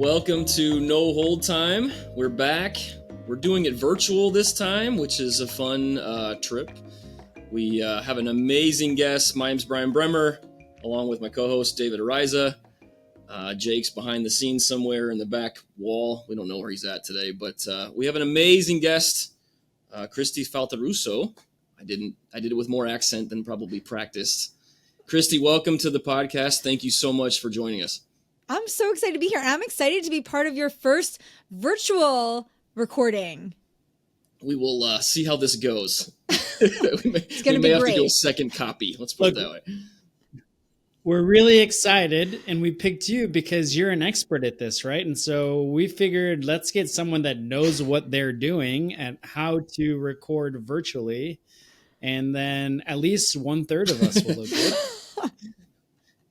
Welcome to No Hold Time. We're back. We're doing it virtual this time, which is a fun trip. We have an amazing guest. My name's Brian Bremer, along with my co-host David Ariza. Jake's behind the scenes somewhere in the back wall. We don't know where he's at today, but we have an amazing guest, Kristi Faltorusso. I did it with more accent than probably practiced. Kristi, welcome to the podcast. Thank you so much for joining us. I'm so excited to be here. I'm excited to be part of your first virtual recording. We will see how this goes. It's going to be have great. To do a second copy. Let's put it that way. We're really excited, and we picked you because you're an expert at this, right? And so we figured let's get someone that knows what they're doing and how to record virtually, and then at least 1/3 of us will look good.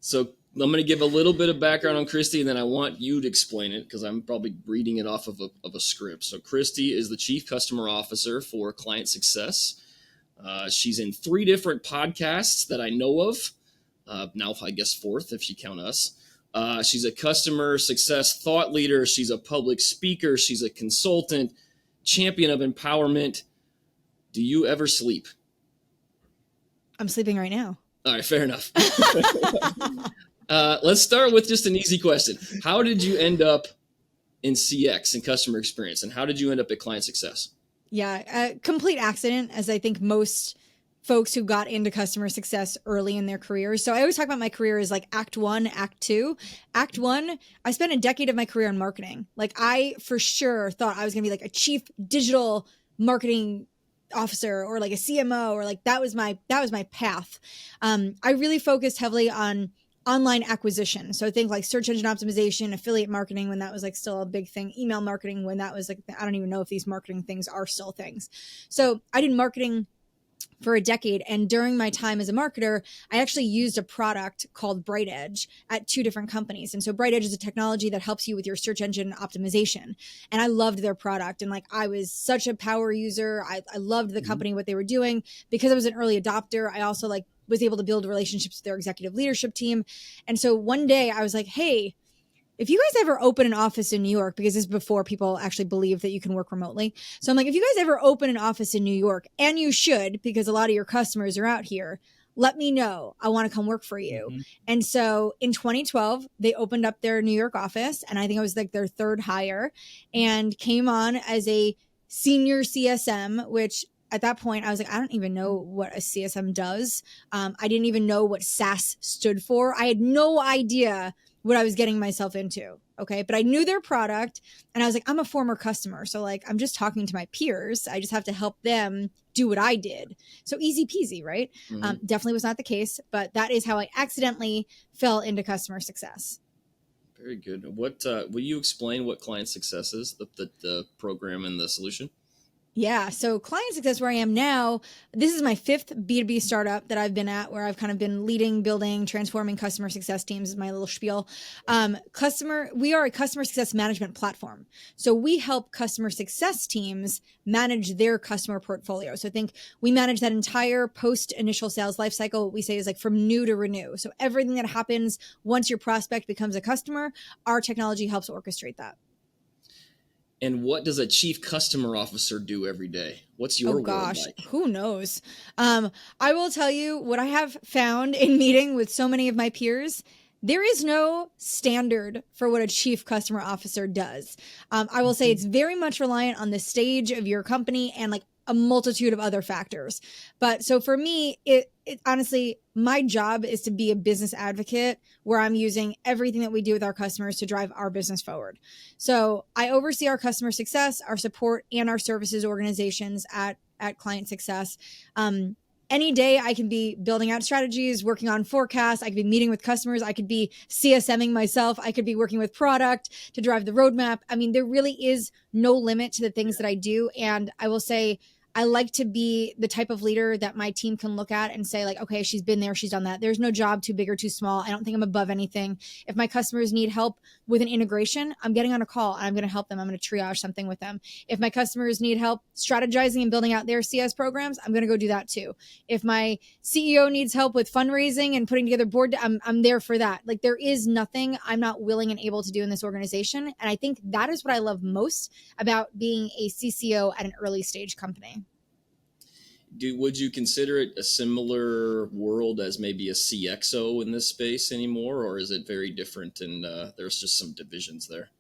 So I'm going to give a little bit of background on Kristi, and then I want you to explain it because I'm probably reading it off of a script. So Kristi is the Chief Customer Officer for ClientSuccess. She's in 3 different podcasts that I know of. Now, I guess 4th if you count us. She's a customer success thought leader. She's a public speaker. She's a consultant, champion of empowerment. Do you ever sleep? I'm sleeping right now. All right, fair enough. Let's start with just an easy question. How did you end up in CX and customer experience? And how did you end up at ClientSuccess? Yeah, complete accident, as I think most folks who got into customer success early in their careers. So I always talk about my career as like Act 1, Act 2. Act 1, I spent a decade of my career in marketing. Like I for sure thought I was going to be like a chief digital marketing officer or like a CMO or like that was my path. I really focused heavily on online acquisition. So I think like search engine optimization, affiliate marketing when that was like still a big thing, email marketing when that was like, I don't even know if these marketing things are still things. So I did marketing for a decade. And during my time as a marketer, I actually used a product called Bright Edge at 2 different companies. And so Bright Edge is a technology that helps you with your search engine optimization. And I loved their product. And like, I was such a power user. I loved the company, what they were doing. Because I was an early adopter, I also like was able to build relationships with their executive leadership team. And so one day I was like, hey, if you guys ever open an office in New York, because this is before people actually believe that you can work remotely. So I'm like, if you guys ever open an office in New York, and you should, because a lot of your customers are out here, let me know. I want to come work for you. Mm-hmm. And so in 2012, they opened up their New York office. And I think it was like their 3rd hire and came on as a senior CSM, which at that point, I was like, I don't even know what a CSM does. I didn't even know what SaaS stood for. I had no idea what I was getting myself into. Okay. But I knew their product and I was like, I'm a former customer. So like, I'm just talking to my peers. I just have to help them do what I did. So easy peasy, right? Mm-hmm. Definitely was not the case, but that is how I accidentally fell into customer success. Very good. What will you explain what ClientSuccess is, the program and the solution? Yeah. So ClientSuccess, where I am now, this is my 5th B2B startup that I've been at, where I've kind of been leading, building, transforming customer success teams is my little spiel. We are a customer success management platform. So we help customer success teams manage their customer portfolio. So I think we manage that entire post initial sales lifecycle. What we say is like from new to renew. So everything that happens once your prospect becomes a customer, our technology helps orchestrate that. And what does a chief customer officer do every day? What's your world like? Who knows? I will tell you what I have found in meeting with so many of my peers. There is no standard for what a chief customer officer does. I will say it's very much reliant on the stage of your company and like a multitude of other factors. But so for me, it honestly, my job is to be a business advocate where I'm using everything that we do with our customers to drive our business forward. So I oversee our customer success, our support, and our services organizations at ClientSuccess. Any day I can be building out strategies, working on forecasts. I could be meeting with customers. I could be CSMing myself. I could be working with product to drive the roadmap. I mean, there really is no limit to the things that I do. And I will say, I like to be the type of leader that my team can look at and say like, okay, she's been there, she's done that. There's no job too big or too small. I don't think I'm above anything. If my customers need help with an integration, I'm getting on a call and I'm going to help them. I'm going to triage something with them. If my customers need help strategizing and building out their CS programs, I'm going to go do that too. If my CEO needs help with fundraising and putting together board, I'm there for that. Like there is nothing I'm not willing and able to do in this organization. And I think that is what I love most about being a CCO at an early stage company. Would you consider it a similar world as maybe a CXO in this space anymore, or is it very different and there's just some divisions there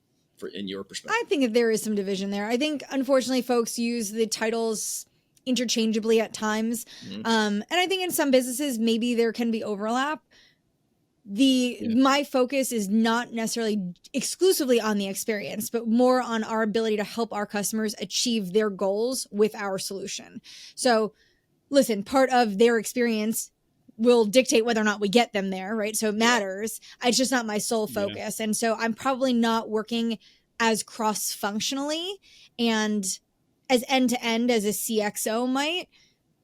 in your perspective? I think that there is some division there. I think, unfortunately, folks use the titles interchangeably at times. Mm-hmm. And I think in some businesses, maybe there can be overlap. My focus is not necessarily exclusively on the experience, but more on our ability to help our customers achieve their goals with our solution. So listen, part of their experience will dictate whether or not we get them there, right? So it matters. It's just not my sole focus. Yeah. And so I'm probably not working as cross-functionally and as end-to-end as a CXO might.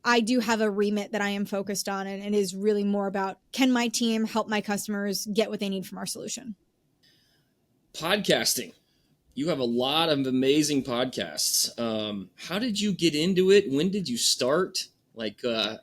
I do have a remit that I am focused on, and it is really more about, can my team help my customers get what they need from our solution? Podcasting. You have a lot of amazing podcasts. How did you get into it? When did you start? Like,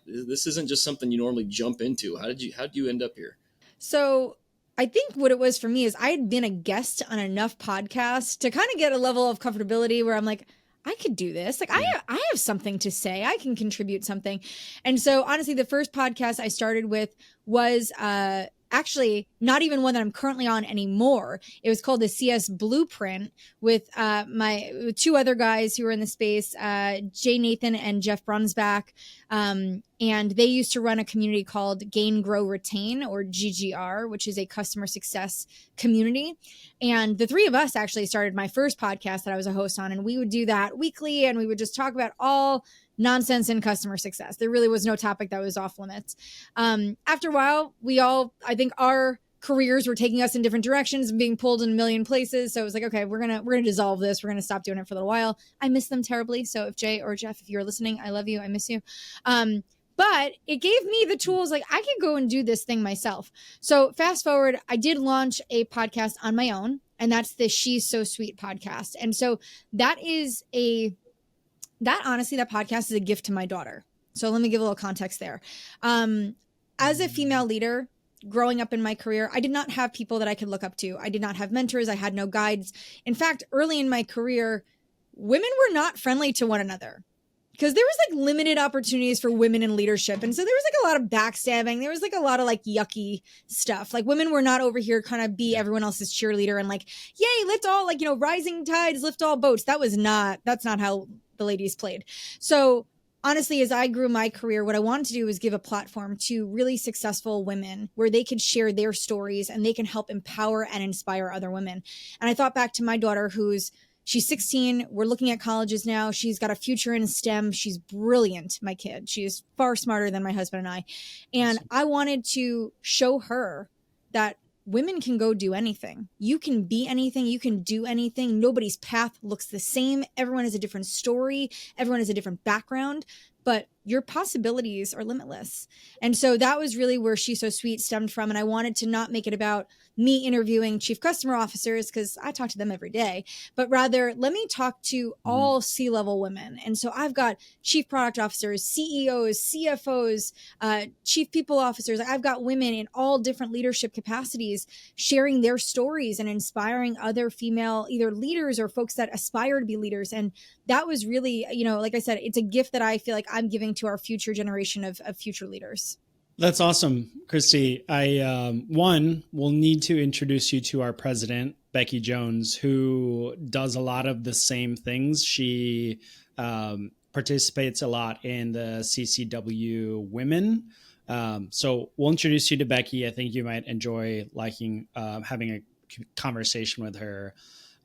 this isn't just something you normally jump into. How did you end up here? So I think what it was for me is I had been a guest on enough podcasts to kind of get a level of comfortability where I'm like, I could do this. Like, I have something to say. I can contribute something. And so honestly, the first podcast I started with was actually not even one that I'm currently on anymore. It was called the CS Blueprint with with two other guys who were in the space, Jay Nathan and Jeff Brunsbach. And they used to run a community called Gain, Grow, Retain, or GGR, which is a customer success community. And the three of us actually started my first podcast that I was a host on, and we would do that weekly, and we would just talk about all nonsense in customer success. There really was no topic that was off limits. After a while, I think our careers were taking us in different directions and being pulled in a million places. So it was like, okay, we're gonna dissolve this. We're gonna stop doing it for a little while. I miss them terribly. So if Jay or Jeff, if you're listening, I love you. I miss you. But it gave me the tools, like I could go and do this thing myself. So fast forward, I did launch a podcast on my own, and that's the She's So Sweet podcast. And so that podcast is a gift to my daughter. So let me give a little context there. As a female leader, growing up in my career, I did not have people that I could look up to. I did not have mentors. I had no guides. In fact, early in my career, women were not friendly to one another because there was like limited opportunities for women in leadership. And so there was like a lot of backstabbing. There was like a lot of like yucky stuff. Like women were not over here kind of be everyone else's cheerleader and like, yay, let's all like, rising tides, lift all boats. That's not how the ladies played. So honestly, as I grew my career, what I wanted to do was give a platform to really successful women where they could share their stories and they can help empower and inspire other women. And I thought back to my daughter she's 16. We're looking at colleges now. She's got a future in STEM. She's brilliant, my kid. She is far smarter than my husband and I. And I wanted to show her that women can go do anything. You can be anything. You can do anything. Nobody's path looks the same. Everyone has a different story. Everyone has a different background, but your possibilities are limitless. And so that was really where She's So Sweet stemmed from. And I wanted to not make it about me interviewing chief customer officers because I talk to them every day, but rather let me talk to all C-level women. And so I've got chief product officers, CEOs, CFOs, chief people officers. I've got women in all different leadership capacities sharing their stories and inspiring other female either leaders or folks that aspire to be leaders. And that was really, like I said, it's a gift that I feel like I'm giving to our future generation of future leaders. That's awesome, Kristi. I will need to introduce you to our president, Becky Jones, who does a lot of the same things. She participates a lot in the CCW Women. So we'll introduce you to Becky. I think you might enjoy having a conversation with her.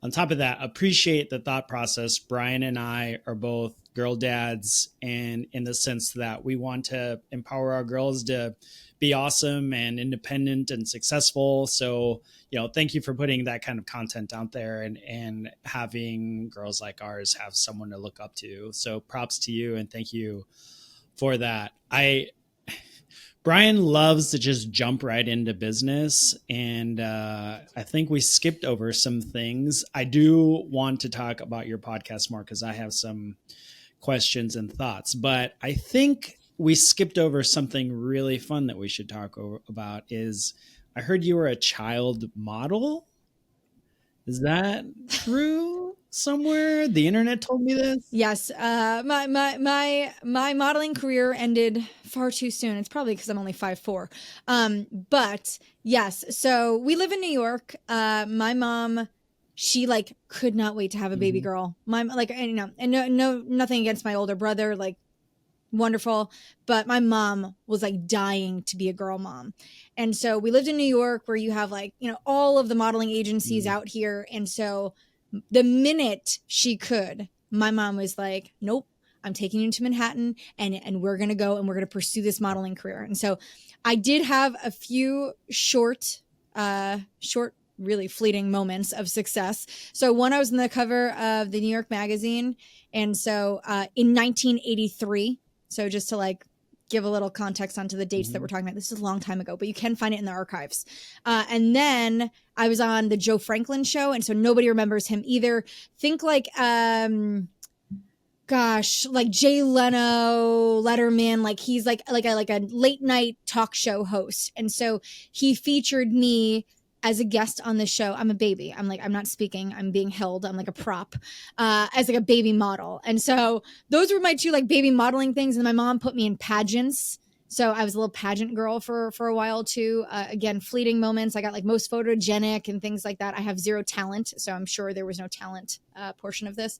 On top of that, appreciate the thought process. Brian and I are both girl dads, and in the sense that we want to empower our girls to be awesome and independent and successful. So, thank you for putting that kind of content out there, and having girls like ours have someone to look up to. So props to you, and thank you for that. Brian loves to just jump right into business, and I think we skipped over some things. I do want to talk about your podcast more because I have some questions and thoughts, but I think we skipped over something really fun that we should talk about. Is I heard you were a child model. Is that true? Somewhere the internet told me this. Yes, my modeling career ended far too soon. It's probably because I'm only 5'4". But yes, so we live in New York. My mom, she like could not wait to have a baby girl. My like, and no, nothing against my older brother, like wonderful, but my mom was like dying to be a girl mom. And so we lived in New York, where you have like, all of the modeling agencies out here, and so the minute she could, my mom was like, nope, I'm taking you to Manhattan, and we're going to go and we're going to pursue this modeling career. And so I did have a few short, really fleeting moments of success. So one, I was on the cover of the New York Magazine. And so in 1983, so just to like give a little context onto the dates that we're talking about. This is a long time ago, but you can find it in the archives. And then I was on the Joe Franklin show. And so nobody remembers him either. Think like, like Jay Leno, Letterman, like he's like a late night talk show host. And so he featured me as a guest on the show. I'm a baby. I'm not speaking. I'm being held. I'm like a prop, as like a baby model. And so those were my two like baby modeling things. And my mom put me in pageants. So I was a little pageant girl for a while too. Again, fleeting moments. I got like most photogenic and things like that. I have zero talent. So I'm sure there was no talent portion of this,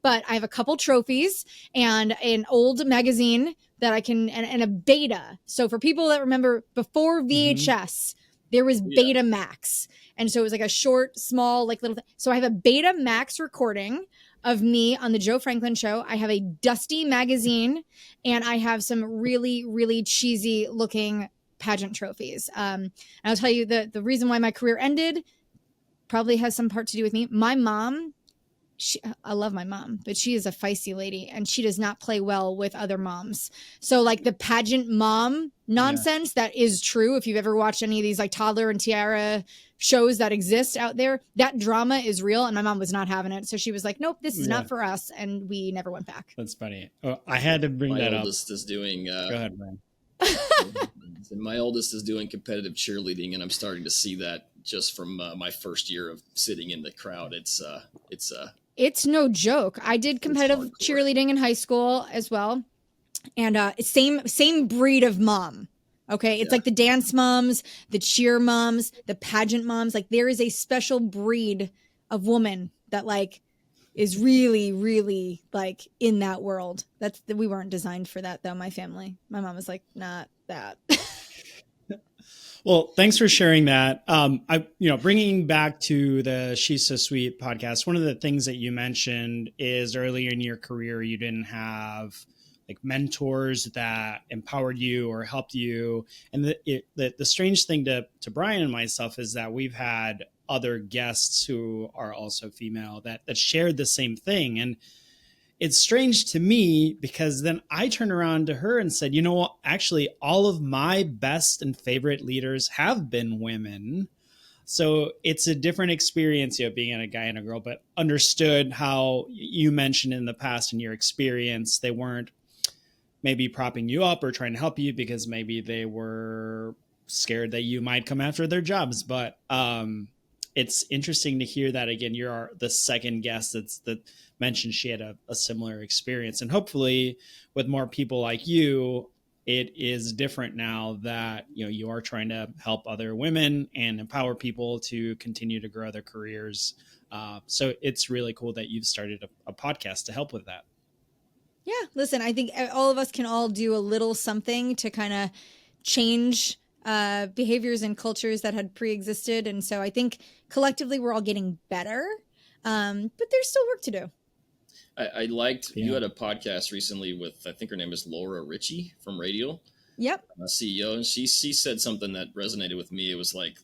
but I have a couple trophies and an old magazine that I can, and a beta. So for people that remember before VHS, there was Betamax. And so it was like a short, small, like little So I have a Betamax recording of me on the Joe Franklin show. I have a dusty magazine, and I have some really, really cheesy looking pageant trophies. And I'll tell you the reason why my career ended probably has some part to do with me. My mom, I love my mom, but she is a feisty lady, and she does not play well with other moms. So like the pageant mom nonsense, that is true. If you've ever watched any of these like toddler and tiara shows that exist out there, that drama is real. And my mom was not having it. So she was like, nope, this is not for us. And we never went back. That's funny. Oh, I had to bring that up. My oldest is doing, go ahead, Brian. My oldest is doing competitive cheerleading, and I'm starting to see that just from my first year of sitting in the crowd. It's no joke. I did competitive cheerleading in high school as well. And same breed of mom. Okay. It's like the dance moms, the cheer moms, the pageant moms. Like there is a special breed of woman that like is really, really like in that world. We weren't designed for that though. My family, my mom was like, not that. Well, thanks for sharing that. Bringing back to the She's So Sweet podcast, one of the things that you mentioned is earlier in your career, you didn't have like mentors that empowered you or helped you. And the strange thing to Brian and myself is that we've had other guests who are also female that shared the same thing. And it's strange to me because then I turned around to her and said, actually, all of my best and favorite leaders have been women. So it's a different experience, being a guy and a girl, but understood how you mentioned in the past in your experience, they weren't maybe propping you up or trying to help you because maybe they were scared that you might come after their jobs. But it's interesting to hear that again. You're the second guest that mentioned she had a similar experience, and hopefully with more people like you, it is different now that you are trying to help other women and empower people to continue to grow their careers. So it's really cool that you've started a podcast to help with that. Yeah, listen, I think all of us can all do a little something to kind of change behaviors and cultures that had pre-existed. And so I think collectively we're all getting better, but there's still work to do. I liked you had a podcast recently with, I think her name is Laura Ritchie from Radial, Yep. CEO, and she said something that resonated with me. It was like,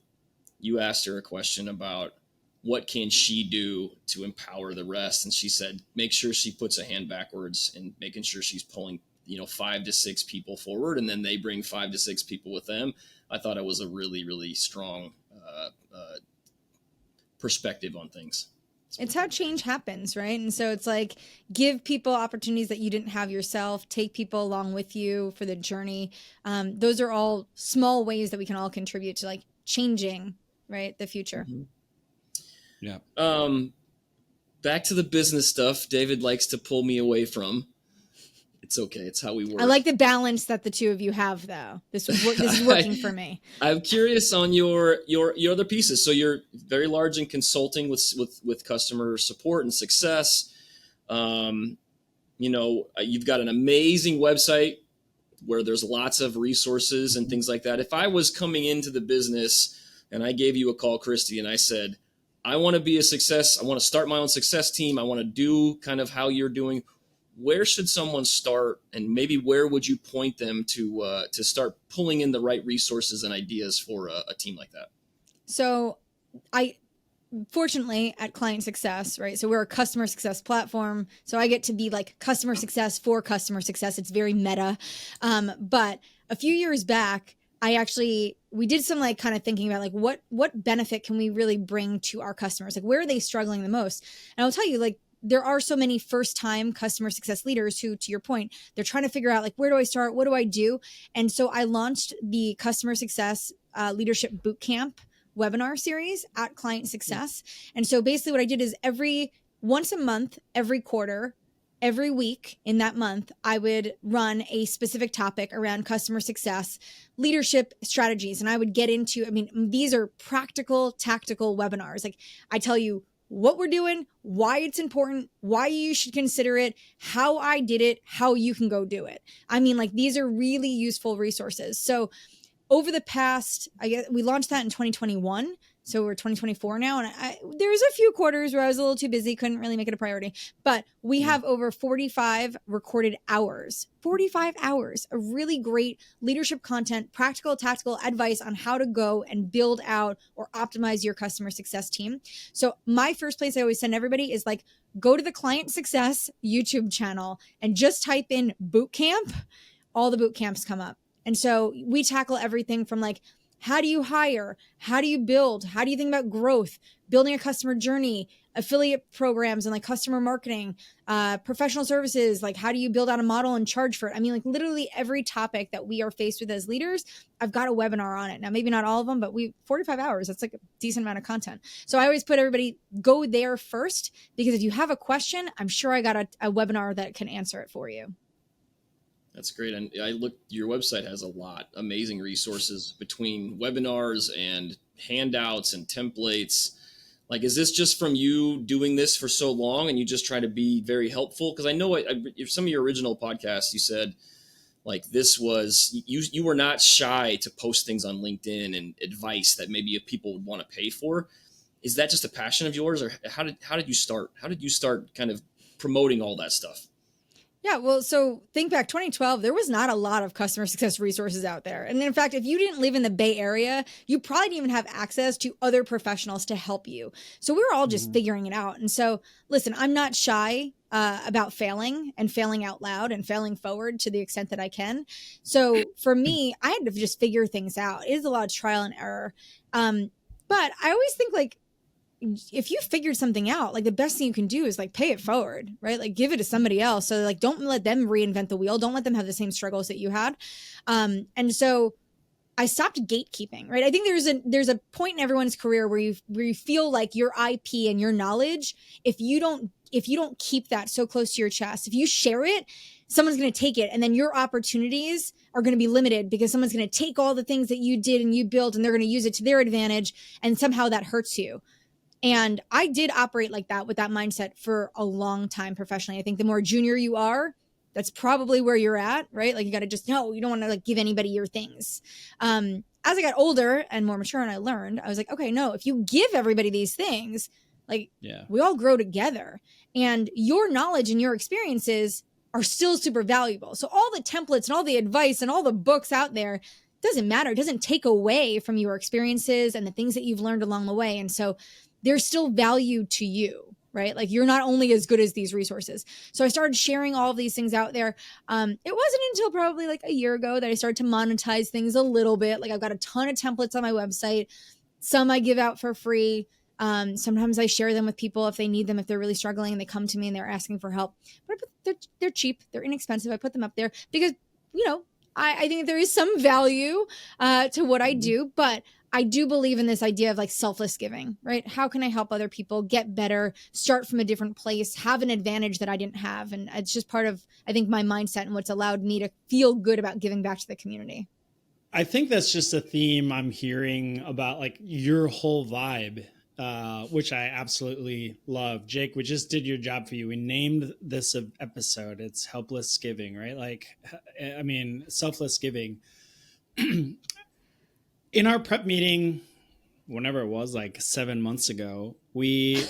you asked her a question about what can she do to empower the rest, and she said make sure she puts a hand backwards and making sure she's pulling 5 to 6 people forward, and then they bring 5 to 6 people with them. I thought it was a really, really strong perspective on things. It's how change happens, right? And so it's like, give people opportunities that you didn't have yourself, take people along with you for the journey. Those are all small ways that we can all contribute to like changing, right, the future. Mm-hmm. Yeah. Back to the business stuff David likes to pull me away from. It's okay. It's how we work. I like the balance that the two of you have, though. This is working for me. I'm curious on your other pieces. So you're very large in consulting with customer support and success. You've got an amazing website where there's lots of resources and things like that. If I was coming into the business and I gave you a call, Kristi, and I said, I want to be a success. I want to start my own success team. I want to do kind of how you're doing. Where should someone start, and maybe where would you point them to start pulling in the right resources and ideas for a team like that? So fortunately at ClientSuccess, right? So we're a customer success platform. So I get to be like customer success for customer success. It's very meta. But a few years back, we did some like kind of thinking about like what benefit can we really bring to our customers? Like where are they struggling the most? And I'll tell you, like, there are so many first-time customer success leaders who, to your point, they're trying to figure out like, where do I start? What do I do? And so I launched the customer success leadership bootcamp webinar series at ClientSuccess. And so basically what I did is once a month, every quarter, every week in that month, I would run a specific topic around customer success, leadership strategies. And I would get into, these are practical, tactical webinars. Like I tell you what we're doing, why it's important, why you should consider it, how I did it, how you can go do it. These are really useful resources. So over the past, we launched that in 2021. So we're 2024 now. And there was a few quarters where I was a little too busy, couldn't really make it a priority. But we have over 45 recorded hours, 45 hours of really great leadership content, practical, tactical advice on how to go and build out or optimize your customer success team. So my first place I always send everybody is like, go to the ClientSuccess YouTube channel and just type in bootcamp. All the boot camps come up. And so we tackle everything from like, how do you hire? How do you build? How do you think about growth, building a customer journey, affiliate programs and like customer marketing, professional services? Like how do you build out a model and charge for it? Like literally every topic that we are faced with as leaders, I've got a webinar on it. Now, maybe not all of them, but 45 hours, that's like a decent amount of content. So I always put everybody, go there first, because if you have a question, I'm sure I got a webinar that can answer it for you. That's great. And your website has a lot, amazing resources between webinars and handouts and templates. Like, is this just from you doing this for so long and you just try to be very helpful? Because I know some of your original podcasts, you said like this was, you were not shy to post things on LinkedIn and advice that maybe people would want to pay for. Is that just a passion of yours, or how did you start? How did you start kind of promoting all that stuff? Yeah, well, so think back 2012, there was not a lot of customer success resources out there. And in fact, if you didn't live in the Bay Area, you probably didn't even have access to other professionals to help you. So we were all just figuring it out. And so, listen, I'm not shy about failing and failing out loud and failing forward to the extent that I can. So for me, I had to just figure things out. It is a lot of trial and error. But I always think like, if you figured something out, like the best thing you can do is like pay it forward, right? Like give it to somebody else. So like, don't let them reinvent the wheel. Don't let them have the same struggles that you had. And so I stopped gatekeeping, right? I think there's a point in everyone's career where you feel like your IP and your knowledge, if you don't keep that so close to your chest, if you share it, someone's going to take it, and then your opportunities are going to be limited because someone's going to take all the things that you did and you built and they're going to use it to their advantage. And somehow that hurts you. And I did operate like that with that mindset for a long time professionally. I think the more junior you are, that's probably where you're at, right? Like you got to just know, you don't want to like give anybody your things. As I got older and more mature and I learned, I was like, okay, no, if you give everybody these things, Like Yeah. we all grow together, and your knowledge and your experiences are still super valuable. So all the templates and all the advice and all the books out there doesn't matter. It doesn't take away from your experiences and the things that you've learned along the way. And so there's still value to you, right? Like you're not only as good as these resources. So I started sharing all of these things out there. It wasn't until probably like a year ago that I started to monetize things a little bit. Like I've got a ton of templates on my website. Some I give out for free. Sometimes I share them with people if they need them, if they're really struggling and they come to me and they're asking for help. But they're cheap. They're inexpensive. I put them up there because, I think there is some value to what I do, but I do believe in this idea of like selfless giving, right? How can I help other people get better, start from a different place, have an advantage that I didn't have? And it's just part of, I think, my mindset and what's allowed me to feel good about giving back to the community. I think that's just a theme I'm hearing about, like your whole vibe, which I absolutely love. Jake, we just did your job for you. We named this episode. It's Helpless Giving, right? Like, I mean, selfless giving. In our prep meeting, whenever it was, like 7 months ago, we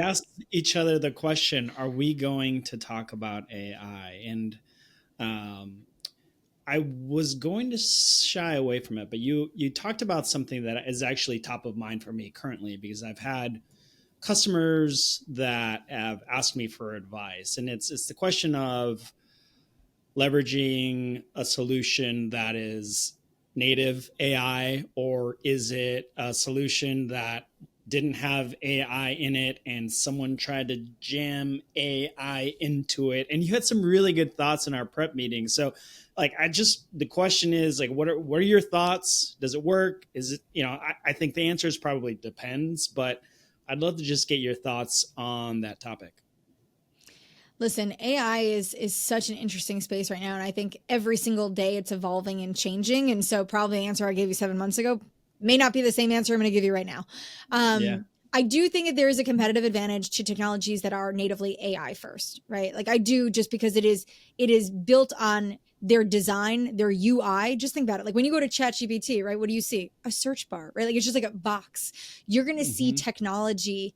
asked each other the question, are we going to talk about AI? And I was going to shy away from it, but you talked about something that is actually top of mind for me currently, because I've had customers that have asked me for advice, and it's the question of leveraging a solution that is native AI, or is it a solution that didn't have AI in it and someone tried to jam AI into it? And you had some really good thoughts in our prep meeting. So like, the question is like, what are your thoughts? Does it work? Is it, I think the answer is probably depends, but I'd love to just get your thoughts on that topic. Listen, AI is such an interesting space right now. And I think every single day it's evolving and changing. And so probably the answer I gave you 7 months ago may not be the same answer I'm going to give you right now. Yeah. I do think that there is a competitive advantage to technologies that are natively AI first, right? Like I do, just because it is built on their design, their UI. Just think about it. Like when you go to ChatGPT, right? What do you see? A search bar, right? Like it's just like a box. You're going to see technology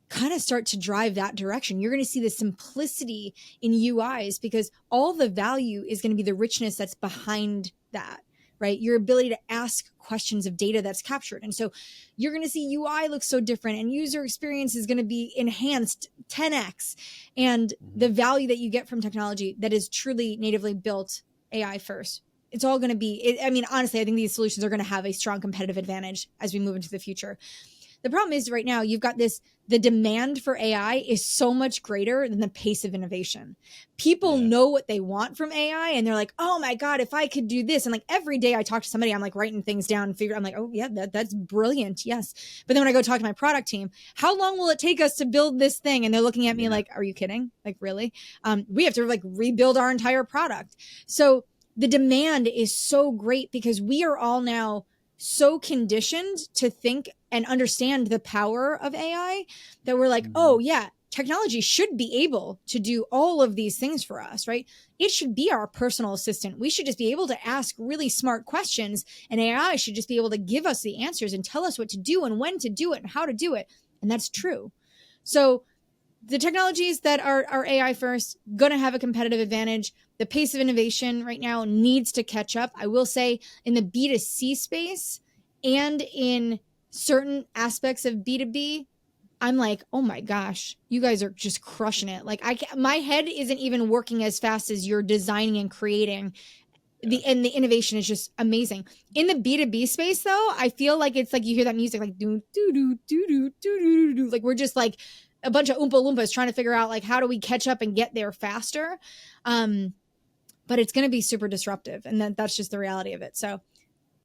kind of start to drive that direction. You're going to see the simplicity in UIs, because all the value is going to be the richness that's behind that, right? Your ability to ask questions of data that's captured. And so you're going to see UI look so different, and user experience is going to be enhanced 10x. And the value that you get from technology that is truly natively built AI first, it's all going to be, honestly, I think these solutions are going to have a strong competitive advantage as we move into the future. The problem is right now you've got the demand for AI is so much greater than the pace of innovation. People know what they want from AI, and they're like, oh my God, if I could do this. And like every day I talk to somebody, I'm like writing things down and I'm like, oh yeah, that's brilliant. Yes. But then when I go talk to my product team, how long will it take us to build this thing? And they're looking at me like, are you kidding? Like, really? We have to like rebuild our entire product. So the demand is so great because we are all now so conditioned to think and understand the power of AI that we're like, oh yeah, technology should be able to do all of these things for us, right? It should be our personal assistant. We should just be able to ask really smart questions, and AI should just be able to give us the answers and tell us what to do and when to do it and how to do it. And that's true. So the technologies that are AI first, going to have a competitive advantage. The pace of innovation right now needs to catch up. I will say in the B2C space and in certain aspects of B2B, I'm like, oh my gosh, you guys are just crushing it. Like my head isn't even working as fast as you're designing and creating. And the innovation is just amazing. In the B2B space though, I feel like it's like you hear that music like do do do do do do do, like we're just like a bunch of Oompa Loompas trying to figure out like how do we catch up and get there faster. But it's going to be super disruptive, and that's just the reality of it. So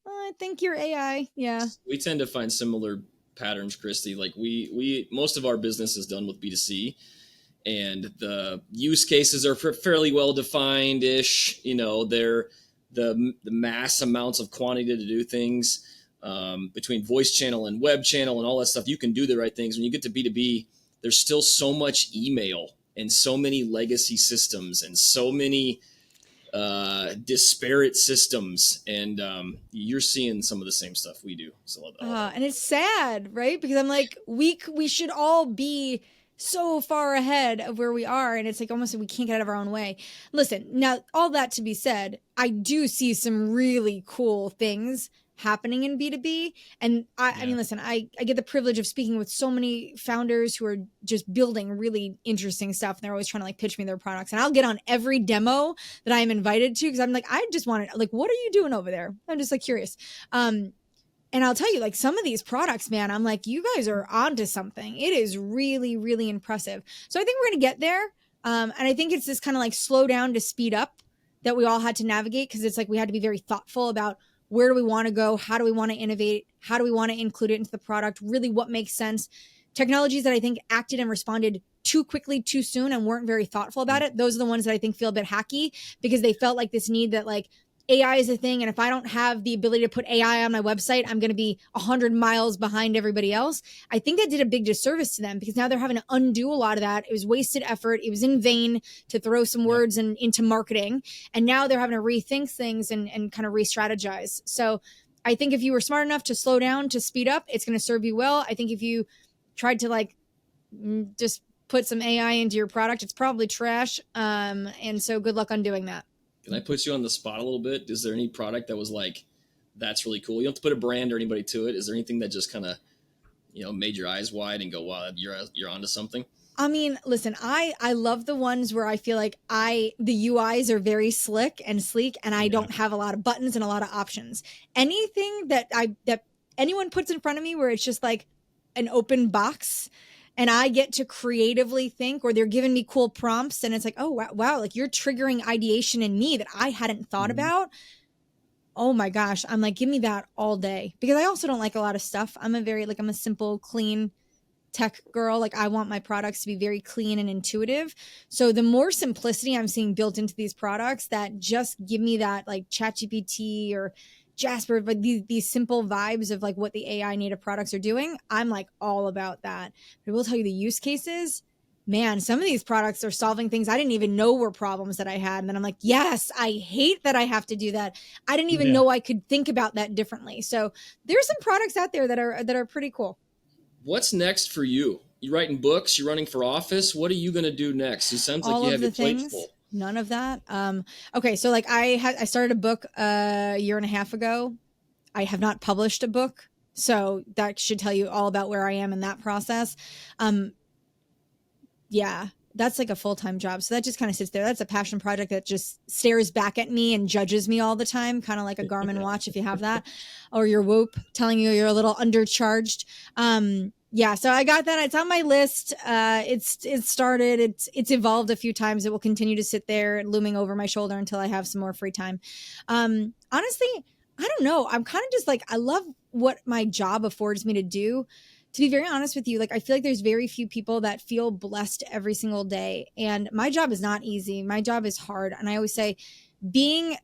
I think your AI, yeah. We tend to find similar patterns, Kristi. Like we most of our business is done with B2C, and the use cases are fairly well defined ish. They're the mass amounts of quantity to do things between voice channel and web channel and all that stuff. You can do the right things. When you get to B2B, there's still so much email and so many legacy systems and so many disparate systems, and you're seeing some of the same stuff we do. So And it's sad, right? Because I'm like, we should all be so far ahead of where we are, and it's like almost like we can't get out of our own way. Listen, now all that to be said, I do see some really cool things happening in B2B. And I mean, listen, I get the privilege of speaking with so many founders who are just building really interesting stuff. And they're always trying to like pitch me their products. And I'll get on every demo that I am invited to, because I'm like, I just want to, like, what are you doing over there? I'm just like curious. And I'll tell you, like, some of these products, man, I'm like, you guys are onto something. It is really, really impressive. So I think we're going to get there. And I think it's this kind of like slow down to speed up that we all had to navigate, because it's like we had to be very thoughtful about where do we want to go? How do we want to innovate? How do we want to include it into the product? Really, what makes sense? Technologies that I think acted and responded too quickly, too soon, and weren't very thoughtful about it. Those are the ones that I think feel a bit hacky, because they felt like this need that like AI is a thing. And if I don't have the ability to put AI on my website, I'm going to be 100 miles behind everybody else. I think that did a big disservice to them, because now they're having to undo a lot of that. It was wasted effort. It was in vain to throw some words into marketing. And now they're having to rethink things and kind of re-strategize. So I think if you were smart enough to slow down, to speed up, it's going to serve you well. I think if you tried to like just put some AI into your product, it's probably trash. And so good luck on doing that. Can I put you on the spot a little bit? Is there any product that was like, that's really cool? You don't have to put a brand or anybody to it. Is there anything that just kind of, made your eyes wide and go, wow, you're onto something? I mean, listen, I love the ones where I feel like the UIs are very slick and sleek, and I don't have a lot of buttons and a lot of options. Anything that anyone puts in front of me where it's just like an open box, and I get to creatively think, or they're giving me cool prompts, and it's like, oh, wow, like you're triggering ideation in me that I hadn't thought about. Oh my gosh. I'm like, give me that all day, because I also don't like a lot of stuff. I'm a simple, clean tech girl. Like, I want my products to be very clean and intuitive. So the more simplicity I'm seeing built into these products that just give me that like ChatGPT or Jasper, but these simple vibes of like what the AI native products are doing, I'm like all about that. But I will tell you the use cases, man, some of these products are solving things I didn't even know were problems that I had. And then I'm like, yes, I hate that I have to do that. I didn't even know I could think about that differently. So there's some products out there that are pretty cool. What's next for you? You writing books? You're running for office? What are you going to do next? It sounds like All you of have the your plate things. full. None of that. Okay. So like I started a book a year and a half ago. I have not published a book. So that should tell you all about where I am in that process. Yeah, that's like a full-time job. So that just kind of sits there. That's a passion project that just stares back at me and judges me all the time. Kind of like a Garmin watch, if you have that, or your Whoop telling you you're a little undercharged. Yeah, so I got that. It's on my list. It's started. It's evolved a few times. It will continue to sit there looming over my shoulder until I have some more free time. Honestly, I don't know. I'm kind of just like, I love what my job affords me to do. To be very honest with you, like I feel like there's very few people that feel blessed every single day. And my job is not easy. My job is hard. And I always say being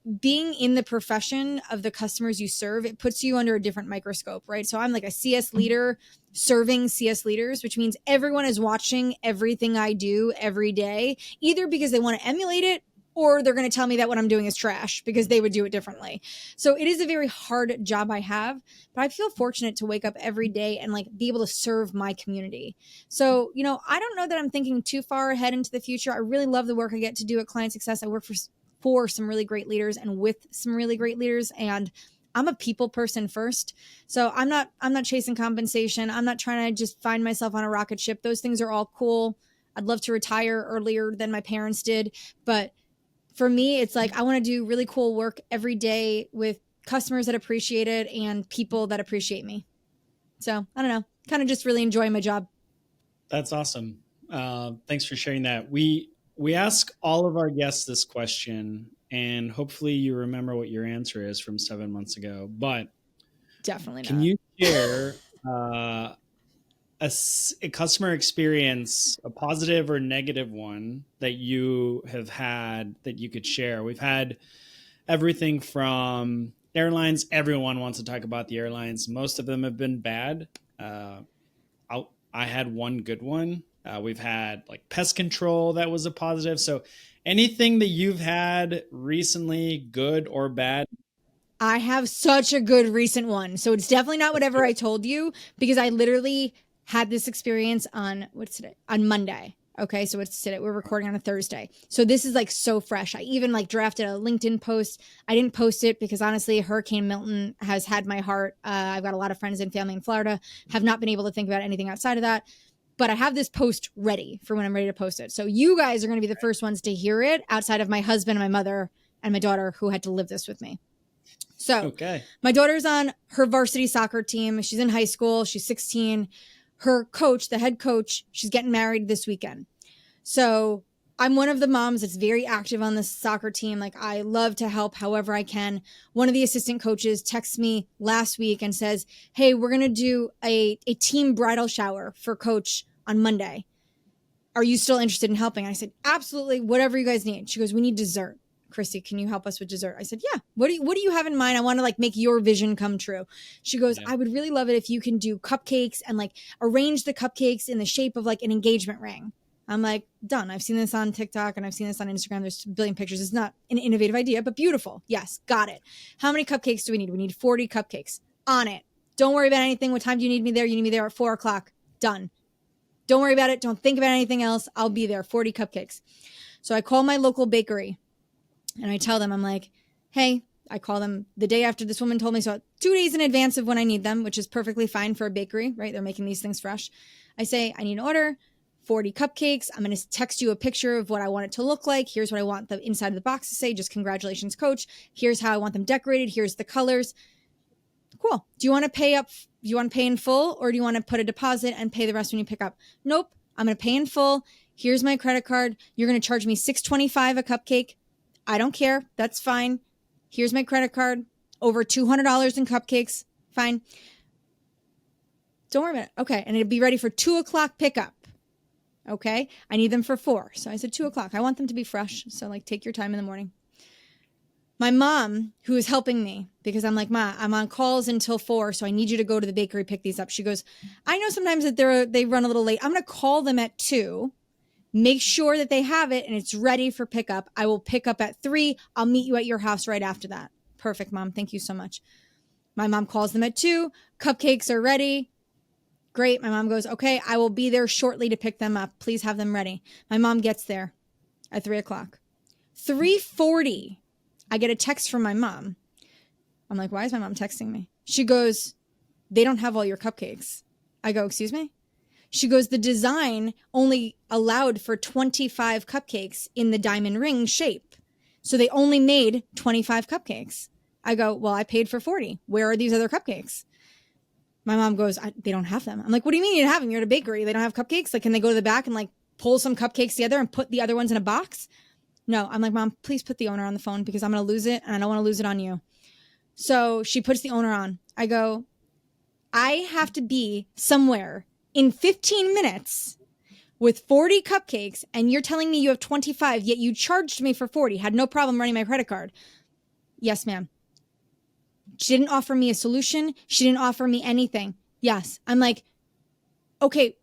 in the profession of the customers you serve, it puts you under a different microscope, right? So I'm like a CS leader serving CS leaders, which means everyone is watching everything I do every day, either because they want to emulate it, or they're going to tell me that what I'm doing is trash because they would do it differently. So it is a very hard job I have, but I feel fortunate to wake up every day and like be able to serve my community. So, I don't know that I'm thinking too far ahead into the future. I really love the work I get to do at ClientSuccess. I work for some really great leaders and with some really great leaders, and I'm a people person first. So I'm not chasing compensation. I'm not trying to just find myself on a rocket ship. Those things are all cool. I'd love to retire earlier than my parents did, but for me, it's like I want to do really cool work every day with customers that appreciate it and people that appreciate me. So I don't know, kind of just really enjoying my job. That's awesome. Thanks for sharing that. We ask all of our guests this question, and hopefully you remember what your answer is from 7 months ago. But definitely not. Can you share a customer experience, a positive or negative one that you have had that you could share? We've had everything from airlines. Everyone wants to talk about the airlines. Most of them have been bad. I had one good one. We've had like pest control that was a positive. So anything that you've had recently, good or bad? I have such a good recent one. So it's definitely not whatever I told you, because I literally had this experience on what's today? On Monday. Okay, so it's today. We're recording on a Thursday. So this is like so fresh. I even like drafted a LinkedIn post. I didn't post it because honestly, Hurricane Milton has had my heart. I've got a lot of friends and family in Florida, have not been able to think about anything outside of that. But I have this post ready for when I'm ready to post it. So you guys are going to be the first ones to hear it outside of my husband and my mother and my daughter who had to live this with me. So my daughter's on her varsity soccer team. She's in high school. She's 16. Her coach, the head coach, she's getting married this weekend. So I'm one of the moms that's very active on the soccer team. Like I love to help however I can. One of the assistant coaches texts me last week and says, hey, we're going to do a team bridal shower for coach on Monday. Are you still interested in helping? I said, absolutely. Whatever you guys need. She goes, we need dessert. Kristi, can you help us with dessert? I said, yeah. What do you have in mind? I want to like make your vision come true. She goes, I would really love it if you can do cupcakes and like arrange the cupcakes in the shape of like an engagement ring. I'm like, done. I've seen this on TikTok and I've seen this on Instagram. There's a billion pictures. It's not an innovative idea, but beautiful. Yes, got it. How many cupcakes do we need? We need 40 cupcakes. On it. Don't worry about anything. What time do you need me there? You need me there at 4:00. Done. Don't worry about it. Don't think about anything else. I'll be there. 40 cupcakes. So I call my local bakery. And I tell them, I'm like, hey, I call them the day after this woman told me, so 2 days in advance of when I need them, which is perfectly fine for a bakery, right? They're making these things fresh. I say, I need an order, 40 cupcakes. I'm going to text you a picture of what I want it to look like. Here's what I want the inside of the box to say. Just congratulations, coach. Here's how I want them decorated. Here's the colors. Cool. Do you want to pay up? Do you want to pay in full, or do you want to put a deposit and pay the rest when you pick up? Nope. I'm going to pay in full. Here's my credit card. You're going to charge me $6.25 a cupcake. I don't care. That's fine. Here's my credit card. Over $200 in cupcakes. Fine. Don't worry about it. Okay. And it'll be ready for 2:00 pickup. Okay. I need them for 4. So I said 2:00. I want them to be fresh. So like take your time in the morning. My mom, who is helping me because I'm like, Ma, I'm on calls until 4. So I need you to go to the bakery, pick these up. She goes, I know sometimes that they run a little late. I'm going to call them at 2. Make sure that they have it and it's ready for pickup. I will pick up at 3. I'll meet you at your house right after that. Perfect, Mom. Thank you so much. My mom calls them at 2. Cupcakes are ready. Great. My mom goes, okay, I will be there shortly to pick them up. Please have them ready. My mom gets there at 3:00. 3:40, I get a text from my mom. I'm like, why is my mom texting me? She goes, they don't have all your cupcakes. I go, excuse me? She goes, the design only allowed for 25 cupcakes in the diamond ring shape. So they only made 25 cupcakes. I go, well, I paid for 40. Where are these other cupcakes? My mom goes, they don't have them. I'm like, what do you mean you don't have them? You're at a bakery. They don't have cupcakes? Like, can they go to the back and like pull some cupcakes together and put the other ones in a box? No. I'm like, Mom, please put the owner on the phone because I'm going to lose it and I don't want to lose it on you. So she puts the owner on. I go, I have to be somewhere in 15 minutes with 40 cupcakes and you're telling me you have 25, yet you charged me for 40, had no problem running my credit card. Yes, ma'am. She didn't offer me a solution. She didn't offer me anything. Yes. I'm like, okay,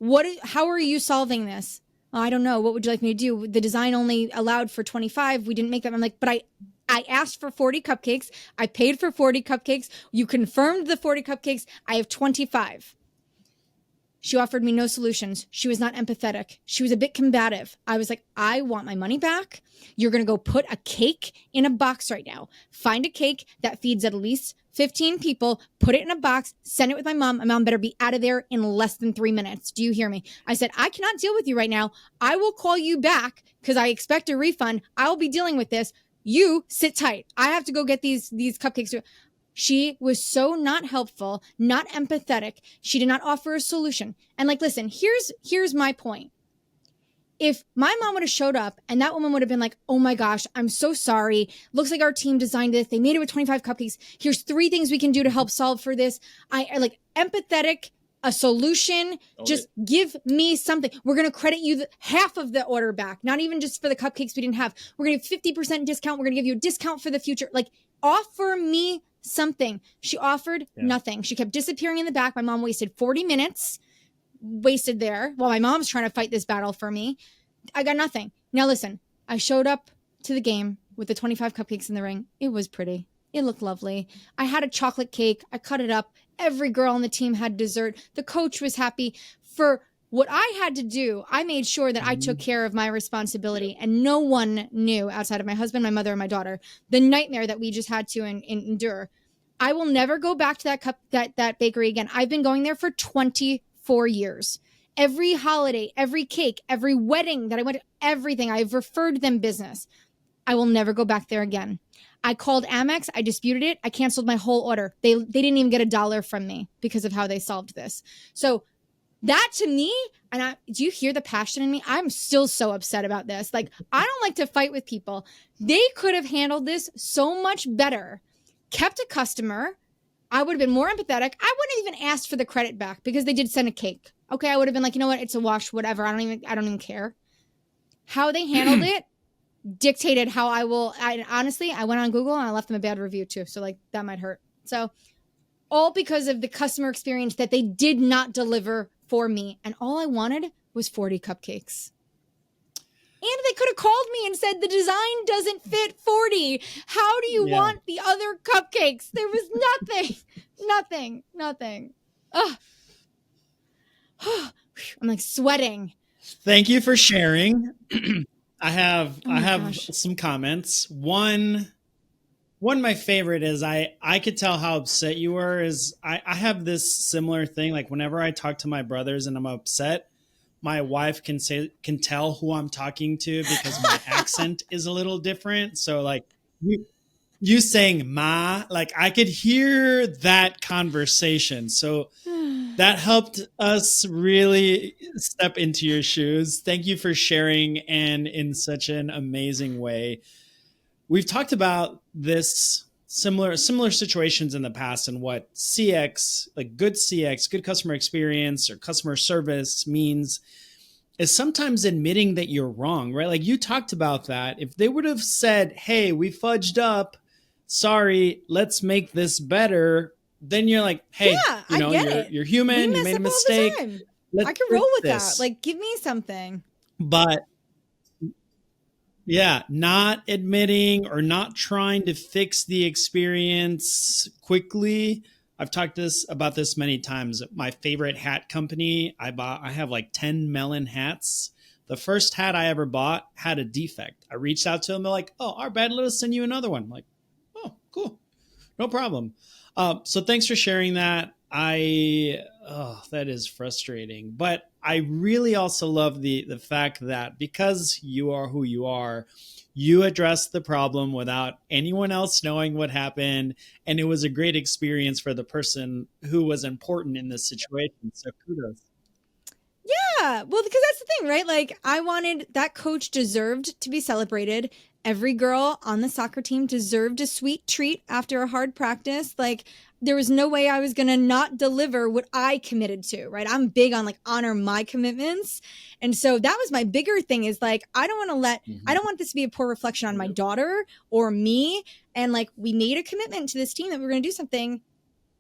how are you solving this? I don't know. What would you like me to do? The design only allowed for 25. We didn't make them. I'm like, but I asked for 40 cupcakes. I paid for 40 cupcakes. You confirmed the 40 cupcakes. I have 25. She offered me no solutions. She was not empathetic. She was a bit combative. I was like, I want my money back. You're going to go put a cake in a box right now. Find a cake that feeds at least 15 people, put it in a box, send it with my mom. My mom better be out of there in less than 3 minutes. Do you hear me? I said, I cannot deal with you right now. I will call you back because I expect a refund. I'll be dealing with this. You sit tight. I have to go get these cupcakes. She was so not helpful, not empathetic. She did not offer a solution. And like, listen, here's my point. If my mom would have showed up and that woman would have been like, oh my gosh, I'm so sorry. Looks like our team designed this. They made it with 25 cupcakes. Here's 3 things we can do to help solve for this. I like empathetic, a solution. Just give me something. We're going to credit you half of the order back. Not even just for the cupcakes we didn't have. We're going to give 50% discount. We're going to give you a discount for the future. Like offer me something. She offered nothing. She kept disappearing in the back. My mom wasted 40 minutes wasted there while my mom's trying to fight this battle for me. I got nothing. Now listen, I showed up to the game with the 25 cupcakes in the ring. It was pretty. It looked lovely. I had a chocolate cake. I cut it up. Every girl on the team had dessert. The coach was happy. For what I had to do, I made sure that I took care of my responsibility, and no one knew outside of my husband, my mother, and my daughter, the nightmare that we just had to endure. I will never go back to that bakery again. I've been going there for 24 years. Every holiday, every cake, every wedding that I went to, everything, I've referred them business. I will never go back there again. I called Amex. I disputed it. I canceled my whole order. They didn't even get $1 from me because of how they solved this. So that to me, and do you hear the passion in me? I'm still so upset about this. Like, I don't like to fight with people. They could have handled this so much better, kept a customer. I would have been more empathetic. I wouldn't have even asked for the credit back because they did send a cake. Okay, I would have been like, you know what? It's a wash, whatever. I don't even care. How they handled it dictated how honestly, I went on Google and I left them a bad review too. So like that might hurt. So all because of the customer experience that they did not deliver for me. And all I wanted was 40 cupcakes. And they could have called me and said, the design doesn't fit 40. How do you want the other cupcakes? There was nothing. Ugh. I'm like sweating. Thank you for sharing. I have some comments. One of my favorite is I could tell how upset you were. Is I have this similar thing. Like whenever I talk to my brothers and I'm upset, my wife can tell who I'm talking to because my accent is a little different. So like you saying ma, like I could hear that conversation. So that helped us really step into your shoes. Thank you for sharing, and in such an amazing way. We've talked about this similar situations in the past and what CX, like good CX, good customer experience or customer service means is sometimes admitting that you're wrong, right? Like you talked about that. If they would have said, hey, we fudged up, sorry, let's make this better, then you're like, hey, you're human, you made a mistake. I can roll with that. Like, give me something. But yeah, not admitting or not trying to fix the experience quickly. I've talked about this many times. My favorite hat company I have like 10 melon hats. The first hat I ever bought had a defect. I reached out to them. They're like, oh, our bad, let us send you another one. I'm like, oh, cool. No problem. So thanks for sharing that. That is frustrating, but I really also love the fact that because you are who you are, you addressed the problem without anyone else knowing what happened. And it was a great experience for the person who was important in this situation. So kudos. Yeah. Well, because that's the thing, right? Like I wanted that coach deserved to be celebrated. Every girl on the soccer team deserved a sweet treat after a hard practice. Like there was no way I was going to not deliver what I committed to, right? I'm big on like honor my commitments. And so that was my bigger thing is like, I don't want this to be a poor reflection on my daughter or me. And like, we made a commitment to this team that we were going to do something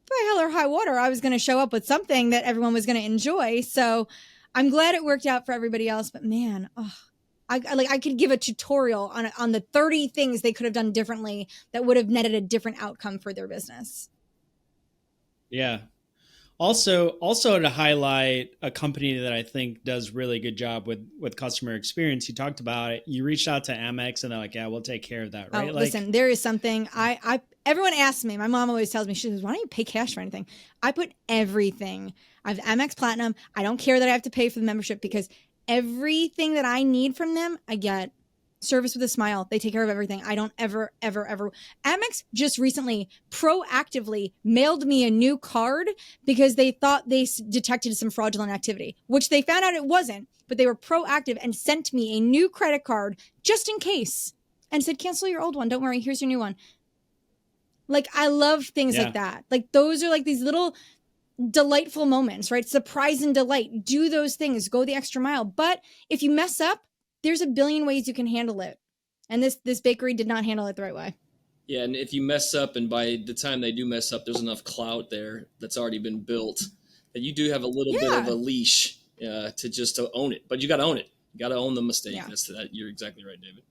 by hell or high water. I was going to show up with something that everyone was going to enjoy. So I'm glad it worked out for everybody else, but man, I could give a tutorial on the 30 things they could have done differently that would have netted a different outcome for their business. Yeah. Also to highlight a company that I think does really good job with customer experience. You talked about it. You reached out to Amex and they're like, yeah, we'll take care of that. Right. Oh, listen, there is something everyone asks me, my mom always tells me, she says, why don't you pay cash for anything? I put everything. I have Amex Platinum. I don't care that I have to pay for the membership because everything that I need from them, I get. Service with a smile. They take care of everything. I don't ever. Amex just recently proactively mailed me a new card because they thought they detected some fraudulent activity, which they found out it wasn't, but they were proactive and sent me a new credit card just in case and said, cancel your old one. Don't worry. Here's your new one. Like, I love things like that. Like, those are like these little delightful moments, right? Surprise and delight. Do those things. Go the extra mile. But if you mess up, there's a billion ways you can handle it. And this bakery did not handle it the right way. Yeah, and if you mess up, and by the time they do mess up, there's enough clout there that's already been built that you do have a little bit of a leash to own it, but you got to own it. You got to own the mistake. Yeah. That's that. You're exactly right, David.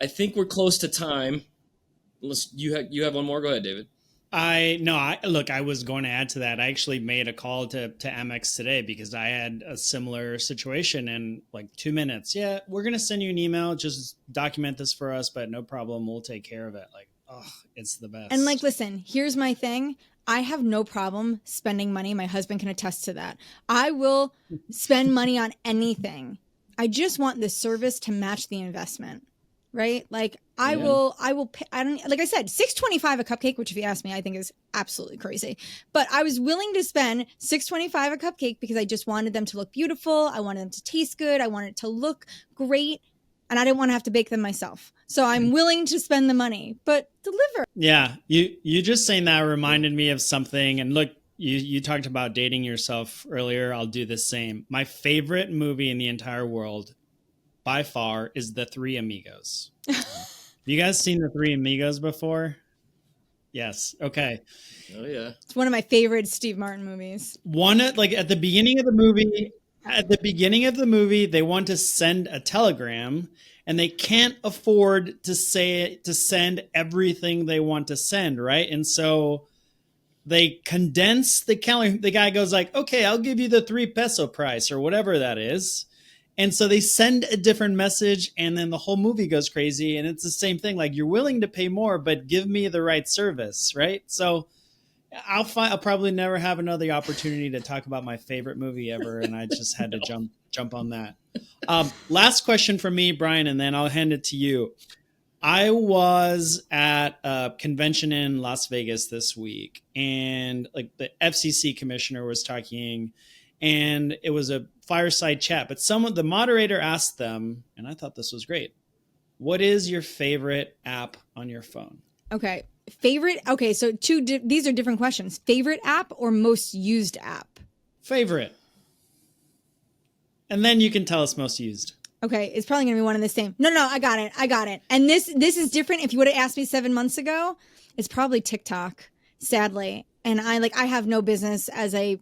I think we're close to time. Unless you have one more. Go ahead, David. Look, I was going to add to that. I actually made a call to Amex today because I had a similar situation in like 2 minutes. Yeah, we're going to send you an email. Just document this for us, but no problem. We'll take care of it. Like, oh, it's the best. And like, listen, here's my thing. I have no problem spending money. My husband can attest to that. I will spend money on anything. I just want the service to match the investment. Right? Like I will pay, I don't, like I said, $6.25 a cupcake, which if you ask me, I think is absolutely crazy. But I was willing to spend $6.25 a cupcake because I just wanted them to look beautiful. I wanted them to taste good. I wanted it to look great. And I didn't want to have to bake them myself. So I'm willing to spend the money, but deliver. Yeah. You just saying that reminded me of something. And look, you talked about dating yourself earlier. I'll do the same. My favorite movie in the entire world by far is The Three Amigos. Have you guys seen The Three Amigos before? Yes. Okay. Oh yeah. It's one of my favorite Steve Martin movies. Like at the beginning of the movie, they want to send a telegram and they can't afford to send everything they want to send, right? And so they condense the calendar. The guy goes like, okay, I'll give you the 3 peso price or whatever that is. And so they send a different message and then the whole movie goes crazy. And it's the same thing. Like, you're willing to pay more, but give me the right service, right? So I'll probably never have another opportunity to talk about my favorite movie ever. And I just had to jump on that. Last question from me, Brian, and then I'll hand it to you. I was at a convention in Las Vegas this week, and like the FCC commissioner was talking, and it was a fireside chat, but the moderator asked them, and I thought this was great, what is your favorite app on your phone? Okay. So these are different questions. Favorite app or most used app? Favorite. And then you can tell us most used. Okay, it's probably going to be one and the same. No, I got it. And this is different. If you would have asked me 7 months ago, it's probably TikTok, sadly. And I have no business as a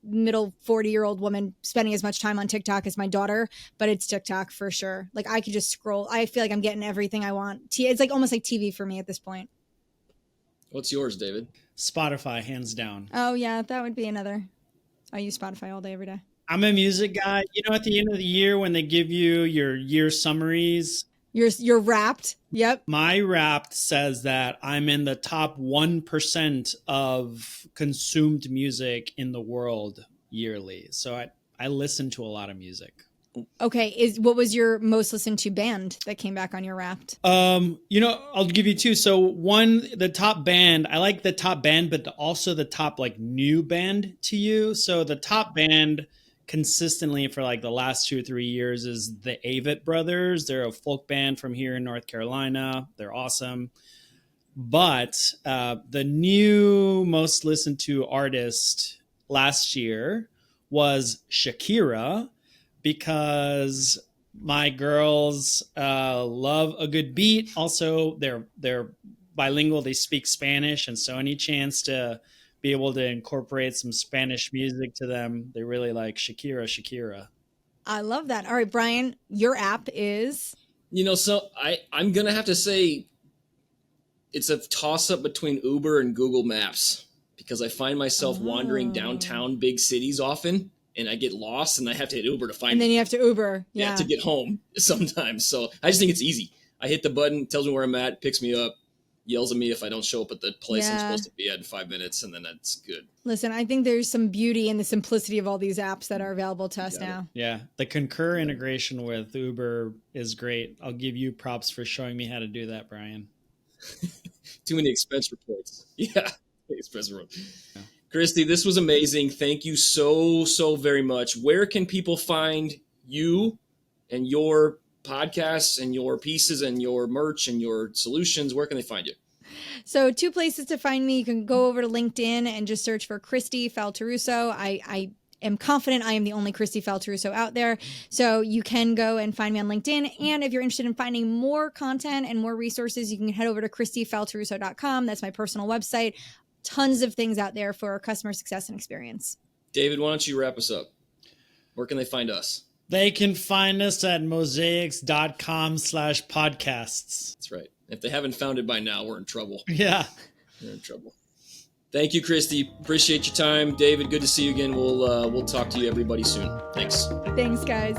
middle 40-year-old woman spending as much time on TikTok as my daughter, but it's TikTok for sure. Like, I could just scroll. I feel like I'm getting everything I want. It's like almost like TV for me at this point. What's yours, David? Spotify, hands down. Oh yeah, that would be another. I use Spotify all day, every day. I'm a music guy. You know, at the end of the year when they give you your year summaries, you're Wrapped. Yep. My Wrapped says that I'm in the top 1% of consumed music in the world yearly. So I listen to a lot of music. Okay. What was your most listened to band that came back on your Wrapped? I'll give you 2. So one, the top band, I like the top band, but also the top like new band to you. So the top band consistently for like the last 2 or 3 years is the Avett Brothers. They're a folk band from here in North Carolina. They're awesome. But the new most listened to artist last year was Shakira, because my girls love a good beat. Also, they're bilingual. They speak Spanish. And so any chance to be able to incorporate some Spanish music to them, they really like Shakira. I love that. All right, Brian, your app is? So I'm going to have to say it's a toss-up between Uber and Google Maps, because I find myself wandering downtown big cities often, and I get lost, and I have to hit Uber to find. And then you have to Uber, to get home sometimes. So I just think it's easy. I hit the button, tells me where I'm at, picks me up, yells at me if I don't show up at the place I'm supposed to be at in 5 minutes, and then that's good. Listen, I think there's some beauty in the simplicity of all these apps that are available to us now. Yeah, the Concur integration with Uber is great. I'll give you props for showing me how to do that, Brian. Too many expense reports. Yeah, expense reports. Yeah. Kristi, this was amazing. Thank you so very much. Where can people find you and your podcasts and your pieces and your merch and your solutions? Where can they find you? So 2 places to find me. You can go over to LinkedIn and just search for Kristi Faltorusso. I am confident I am the only Kristi Faltorusso out there. So you can go and find me on LinkedIn. And if you're interested in finding more content and more resources, you can head over to KristiFaltorusso.com. That's my personal website. tons of things out there for customer success and experience. David, why don't you wrap us up? Where can they find us? They can find us at mosaics.com/podcasts. That's right. If they haven't found it by now, we're in trouble. Yeah. We're in trouble. Thank you, Kristi. Appreciate your time. David, good to see you again. We'll talk to you everybody soon. Thanks. Thanks, guys.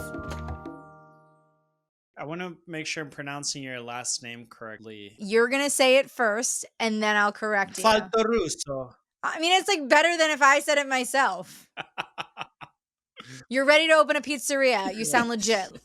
I want to make sure I'm pronouncing your last name correctly. You're going to say it first, and then I'll correct you. Faltorusso. I mean, it's like better than if I said it myself. You're ready to open a pizzeria. You sound legit.